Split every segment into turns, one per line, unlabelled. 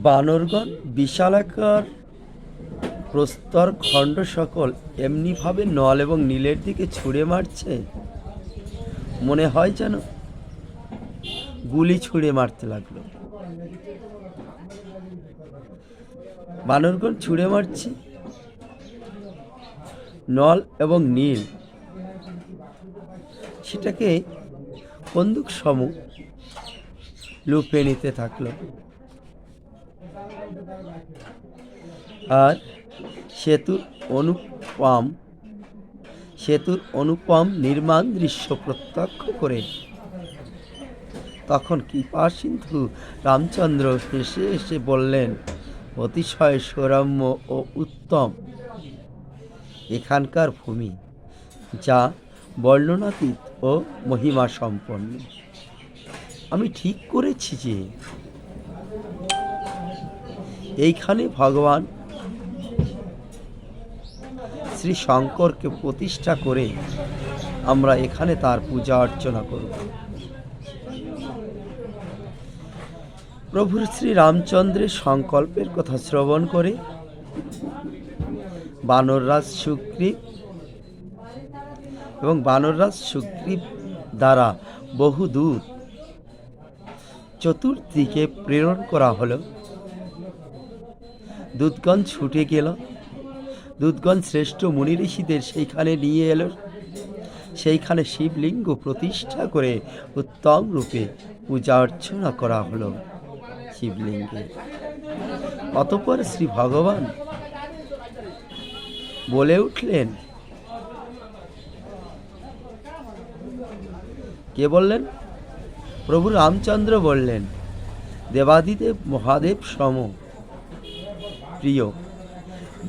বানরগণ বিশালাকার প্রস্তর খণ্ড সকল এমনিভাবে নল এবং নীলের দিকে ছুঁড়ে মারছে, মনে হয় যেন গুলি ছুঁড়ে মারতে লাগলো। বানরগণ ছুঁড়ে মারছে নল এবং নীল, সেটাকে বন্দুক সম লুপে নিতে থাকলো। আর সেতুর অনুপম নির্মাণ দৃশ্য প্রত্যক্ষ করে তখন কৃপাসিন্ধু রামচন্দ্র হেসে হেসে বললেন, অতিশয় সৌরম্য ও উত্তম এখানকার ভূমি, যা বর্ণনাতীত ও মহিমা সম্পন্ন। আমি ঠিক করেছি যে এইখানে ভগবান শ্রী শঙ্করকে প্রতিষ্ঠা করে আমরা এখানে তার পূজা অর্চনা করব। প্রভু শ্রী রামচন্দ্রের সংকল্পের কথা শ্রবণ করে বানররাজ সুগ্রীব দ্বারা বহু দূত চতুর্দিকে প্রেরণ করা হলো। দূতগণ ছুটে গেল, দূতগণ শ্রেষ্ঠ মুনি ঋষিদের সেইখানে নিয়ে এলো। সেইখানে শিবলিঙ্গ প্রতিষ্ঠা করে উত্তম রূপে পূজা অর্চনা করা হলো শিবলিঙ্গে। অতঃপর শ্রী ভগবান বলে উঠলেন, কে বললেন? প্রভু রামচন্দ্র বললেন, দেবাদিদেব মহাদেব সম প্রিয়,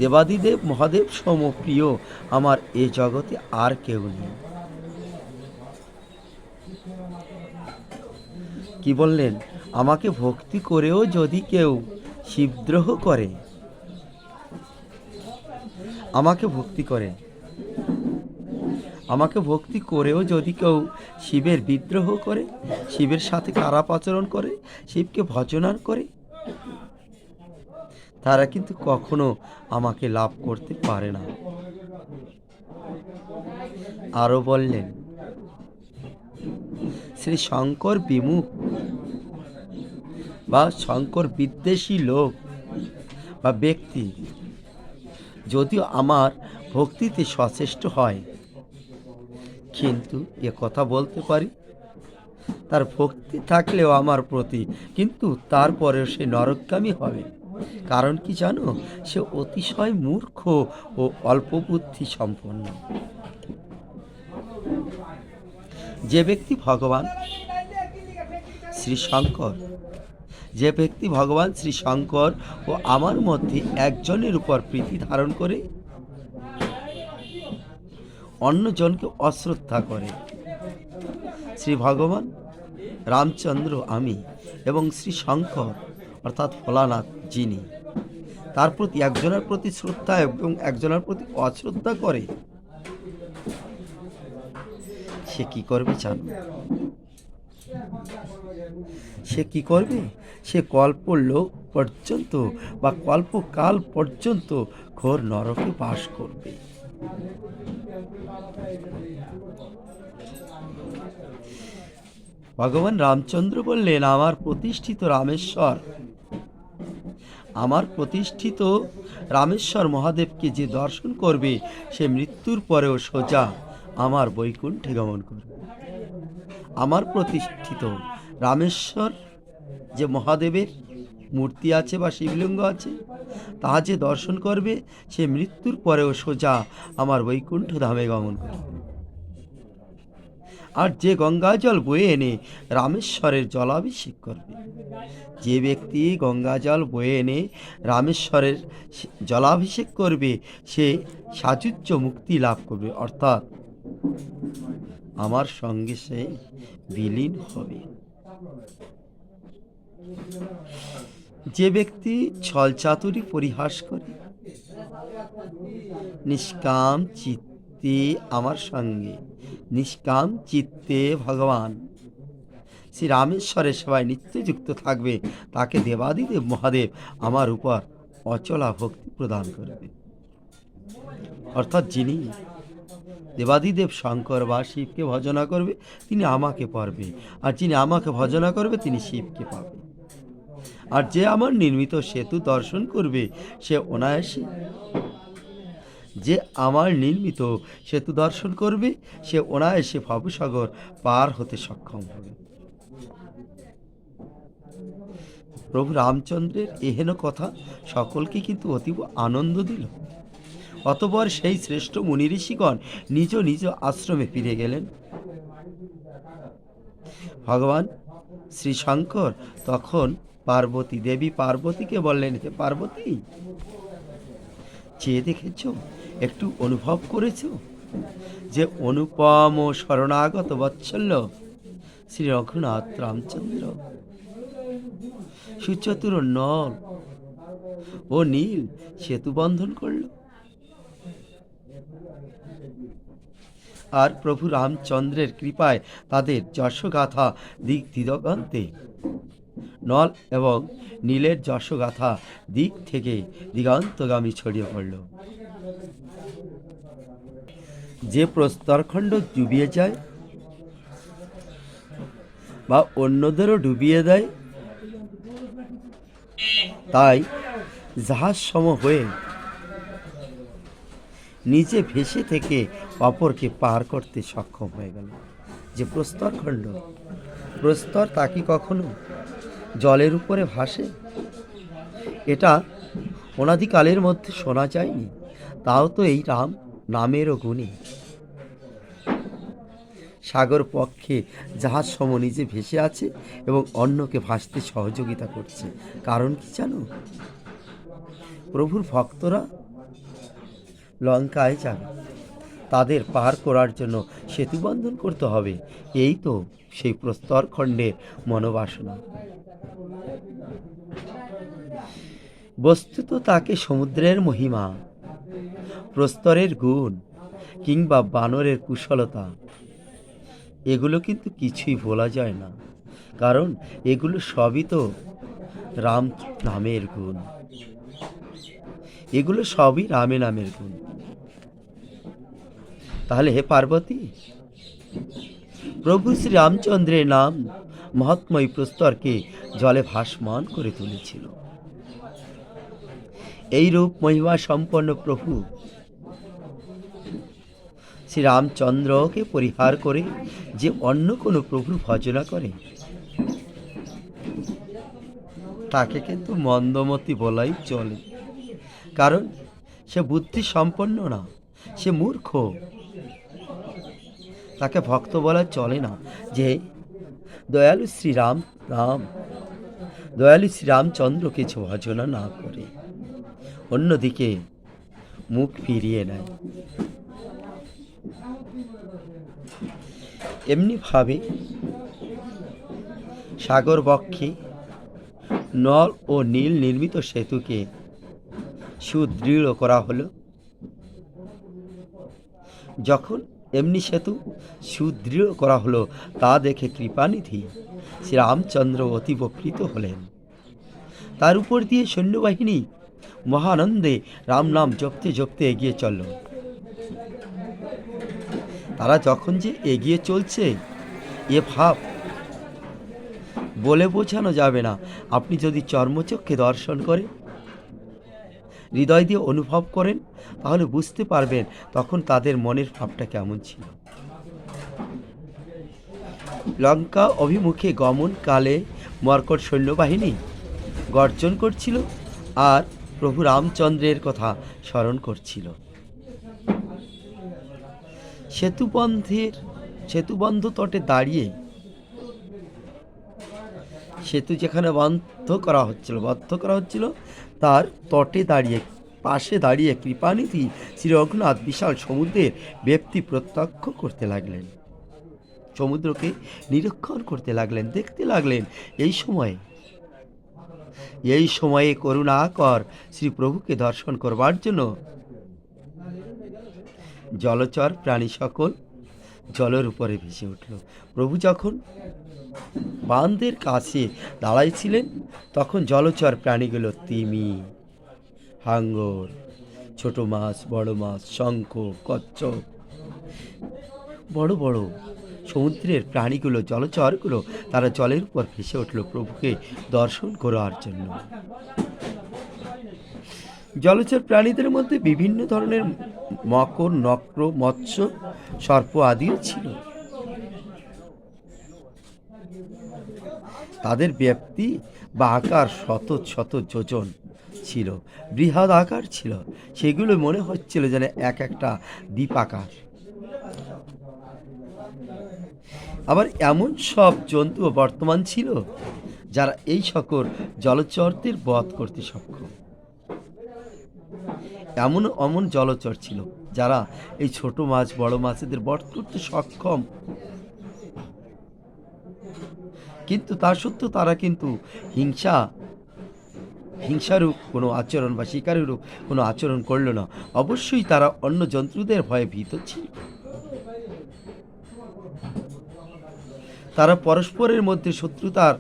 দেবাদিদেব মহাদেব সম প্রিয় আমার এ জগতে আর কেউ নেই। কি বললেন? আমাকে ভক্তি করেও যদি কেউ শিবদ্রোহ করে, আমাকে ভক্তি করেও যদি কেউ শিবের বিদ্রোহ করে, শিবের সাথে খারাপ আচরণ করে, শিবকে ভজনার করে, তারা কিন্তু কখনো আমাকে লাভ করতে পারে না। আরো বললেন, শ্রী শঙ্কর বিমুখ বা শঙ্কর বিদ্বেষী লোক বা ব্যক্তি যদিও আমার ভক্তিতে সচেষ্ট হয়, কিন্তু এ কথা বলতে পারি, তার ভক্তি থাকলেও আমার প্রতি, কিন্তু তারপরেও সে নরকগামী হবে। কারণ কি জানো? সে অতিশয় মূর্খ ও অল্প বুদ্ধি সম্পন্ন। যে ব্যক্তি ভগবান শ্রী শঙ্কর ও আমার মধ্যে একজনের উপর প্রীতি ধারণ করে অন্যজনকে অশ্রদ্ধা করে, শ্রী ভগবান রামচন্দ্র আমি এবং শ্রী শঙ্কর অর্থাৎ ভোলানাথ যিনি, তার প্রতি একজনের প্রতি শ্রদ্ধা এবং একজনের প্রতি অশ্রদ্ধা করে, সে কি করবে জানো? সে কল্পলোক পর্যন্ত বা কল্পকাল পর্যন্ত ঘোর নরকে বাস করবে। ভগবান রামচন্দ্র বললেন, আমার প্রতিষ্ঠিত রামেশ্বর মহাদেবকে যে দর্শন করবে, সে মৃত্যুর পরেও সোজা আমার বৈকুণ্ঠে গমন করবে। আমার প্রতিষ্ঠিত রামেশ্বর যে মহাদেবের মূর্তি আছে বা শিবলিঙ্গ আছে, তাহা যে দর্শন করবে, সে মৃত্যুর পরেও সোজা আমার বৈকুণ্ঠ ধামে গমন করবে। আর যে গঙ্গা জল বয়ে এনে রামেশ্বরের জলাভিষেক করবে, যে ব্যক্তি গঙ্গা জল বয়ে এনে রামেশ্বরের জলাভিষেক করবে, সে সাযুজ্য মুক্তি লাভ করবে, অর্থাৎ আমার সঙ্গে সে বিলীন হবে। যে ব্যক্তি ছল চাতুরি পরিহাস করে নিষ্কাম চিত্তে ভগবান শ্রী রামেশ্বরের সেবায় নিত্যযুক্ত থাকবে, তাকে দেবাদিদেব মহাদেব আমার উপর অচলা ভক্তি প্রদান করবে। অর্থাৎ যিনি দেবাদিদেব শঙ্কর বা শিবকে ভজনা করবে তিনি আমাকে পারবে, আর যিনি আমাকে ভজনা করবে তিনি শিবকে পাবে। আর যে আমার নির্মিত সেতু দর্শন করবে সে অনায়াসে, যে আমার নির্মিত সেতু দর্শন করবে সে অনায়াসে ভবসাগর পার হতে সক্ষম হবে। প্রভু রামচন্দ্রের এহেন কথা সকলকে কিন্তু অতীব আনন্দ দিল। অতঃপর সেই শ্রেষ্ঠ মুনি ঋষিগণ নিজ নিজ আশ্রমে ফিরে গেলেন। ভগবান শ্রী শঙ্কর তখন পার্বতী দেবী পার্বতীকে বললেন, হে পার্বতী, চেয়ে দেখেছ, একটু অনুভব করেছ যে অনুপম ও শরণাগত বৎসল্য শ্রী রঘুনাথ রামচন্দ্র সুচতুর নল ও নীল সেতু বন্ধন করল। আর প্রভু রামচন্দ্রের কৃপায় তাদের যশগাথা দিক দিগন্তে, নল এবং নীলের যশগাথা দিক থেকে দিগন্তগামী ছড়িয়ে পড়ল। যে প্রস্তরখণ্ড ডুবিয়ে যায় বা অন্যদেরও ডুবিয়ে দেয়, তাই জাহাজ সম হয়ে নিজে ভেসে থেকে অপরকে পার করতে সক্ষম হয়ে গেল। যে প্রস্তরখণ্ড, প্রস্তর তা কি কখনো জলের উপরে ভাসে? এটা অনাদিকালের মধ্যে শোনা যায়নি, তাও তো এই রাম নামেরও গুণে সাগর পক্ষে জাহাজ সম নিজে ভেসে আছে এবং অন্যকে ভাসতে সহযোগিতা করছে। কারণ কি জানো? প্রভুর ভক্তরা লঙ্কায় যাবে, তাদের পার করার জন্য সেতু বন্ধন করতে হবে। এই তো সেই প্রস্তরখণ্ডের মনোবাসনা। বস্তুত তাকে সমুদ্রের মহিমা, প্রস্তরের গুণ কিংবা বানরের কুশলতা এগুলো কিন্তু কিছুই বলা যায় না, কারণ এগুলো সবই তো রাম নামের গুণ, এগুলো সবই রামে নামের গুণ। তাহলে হে পার্বতী, প্রভু শ্রী রামচন্দ্রের নাম মহাত্ময় প্রস্তরকে জলে ভাসমান করে তুলেছিল। এই রূপ মহিমা সম্পন্ন প্রভু শ্রী রামচন্দ্রকে পরিহার করে যে অন্য কোনো প্রভুর ভজনা করে তাকে কিন্তু মন্দমতি বলাই চলে, কারণ সে বুদ্ধি সম্পন্ন না, সে মূর্খ। তাকে ভক্ত বলা চলে না যে দয়ালু শ্রীরামচন্দ্রকে ভজনা না করে অন্যদিকে মুখ ফিরিয়ে নেয়। এমনিভাবে সাগর বক্ষে নল ও নীল নির্মিত সেতুকে সুদৃঢ় করা হলো। যখন এমনি সেতু সুদৃঢ় করা হলো তা দেখে কৃপানিধি শ্রীরামচন্দ্র অতীব প্রীত হলেন। তার উপর দিয়ে সৈন্যবাহিনী মহানন্দে রাম নাম জপতে জপতে এগিয়ে চলল। তারা যখন যে এগিয়ে চলছে এ ভাব বলে বোঝানো যাবে না। আপনি যদি চর্মচক্ষে দর্শন করেন, হৃদয় দিয়ে অনুভব করেন, তাহলে বুঝতে পারবেন তখন তাদের মনের ভাবটা কেমন ছিল। লঙ্কা অভিমুখে গমনকালে মর্কট সৈন্যবাহিনী গর্জন করছিল আর প্রভু রামচন্দ্রের কথা স্মরণ করছিল। সেতুবন্ধ তটে দাঁড়িয়ে, সেতু যেখানে বদ্ধ করা হচ্ছিল তার তটে দাঁড়িয়ে, পাশে দাঁড়িয়ে কৃপানিধি শ্রী রঘুনাথ বিশাল সমুদ্রের ব্যাপ্তি প্রত্যক্ষ করতে লাগলেন, সমুদ্রকে নিরীক্ষণ করতে লাগলেন, দেখতে লাগলেন। এই সময়ে করুণাকর শ্রী প্রভুকে দর্শন করবার জন্য জলচর প্রাণী সকল জলের উপরে ভেসে উঠল। প্রভু যখন বাঁধের কাছে দাঁড়াইছিলেন, তখন জলচর প্রাণীগুলো তিমি, হাঙ্গর, ছোট মাছ, বড় মাছ, শঙ্খ, কচ্ছপ, বড় বড় সমুদ্রের প্রাণীগুলো, জলচরগুলো, তারা জলের উপর ভেসে উঠল প্রভুকে দর্শন করার জন্য। জলচর প্রাণীদের মধ্যে বিভিন্ন ধরনের মকর, নক্র, মৎস্য, সর্প আদিও ছিল। তাদের ব্যাপ্তি বা আকার শত শত যোজন ছিল, বৃহৎ আকার ছিল। সেগুলো মনে হচ্ছিল যেন এক একটা দ্বীপাকার। আবার এমন সব জন্তুও বর্তমান ছিল যারা এই সকল জলচরদের বধ করতে সক্ষম। এমন অমন জলচর ছিল যারা এই ছোট মাছ, বড় মাছেদের বধ করতে সক্ষম, কিন্তু তা সত্ত্বেও তারা কিন্তু হিংসারূপ কোনো আচরণ বা শিকারীরূপ কোনো আচরণ করল না। অবশ্যই তারা অন্য জন্তুদের ভয়ে ভীত ছিল। তারা পরস্পরের মধ্যে শত্রুতার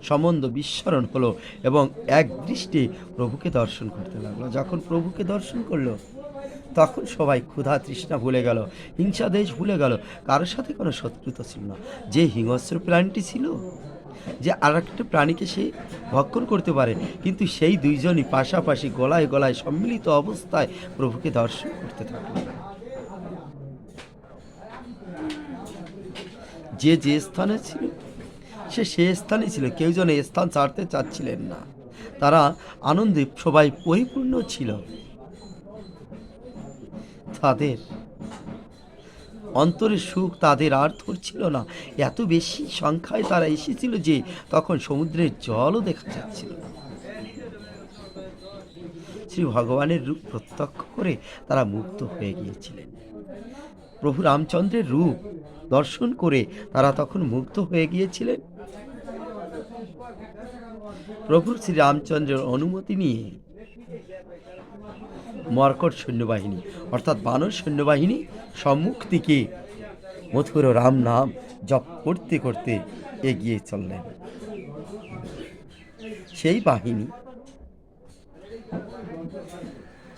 সম্বন্ধ বিস্মরণ হলো এবং এক দৃষ্টে প্রভুকে দর্শন করতে লাগলো। যখন প্রভুকে দর্শন করলো, তখন সবাই ক্ষুধা তৃষ্ণা ভুলে গেল, হিংসা দেশ ভুলে গেল। কারোর সাথে কোনো শত্রুতা ছিল না। যে হিংস্র প্রাণীটি ছিল, যে আর একটা প্রাণীকে সে ভক্ষণ করতে পারে, কিন্তু সেই দুইজনই পাশাপাশি গলায় গলায় সম্মিলিত অবস্থায় প্রভুকে দর্শন করতে থাকলো। যে যে স্থানে ছিল সে সে স্থানে ছিল, কেউ যেন স্থান ছাড়তে চাচ্ছিলেন না। তারা আনন্দে সবাই পরিপূর্ণ ছিল। তাদের অন্তরের সুখ তাদের আর ধরছিল না। এত বেশি সংখ্যায় তারা এসেছিল যে তখন সমুদ্রের জলও দেখা যাচ্ছিল না। শ্রী ভগবানের রূপ প্রত্যক্ষ করে তারা মুগ্ধ হয়ে গিয়েছিলেন। প্রভু রামচন্দ্রের রূপ দর্শন করে তারা তখন মুগ্ধ হয়ে গিয়েছিলেন। প্রভু শ্রী রামচন্দ্রের অনুমতি নিয়ে মর্কট সৈন্যবাহিনী অর্থাৎ বানর সৈন্যবাহিনী সম্মুখ দিকে মধুর রাম নাম জপ করতে করতে এগিয়ে চললেন।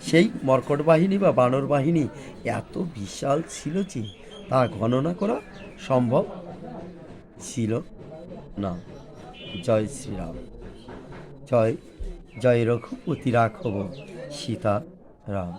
সেই মর্কট বাহিনী বা বানর বাহিনী এত বিশাল ছিল যে তা গণনা করা সম্ভব ছিল না। জয় শ্রীরাম, জয় জয় রঘুপতি রাঘব সীতা রাম।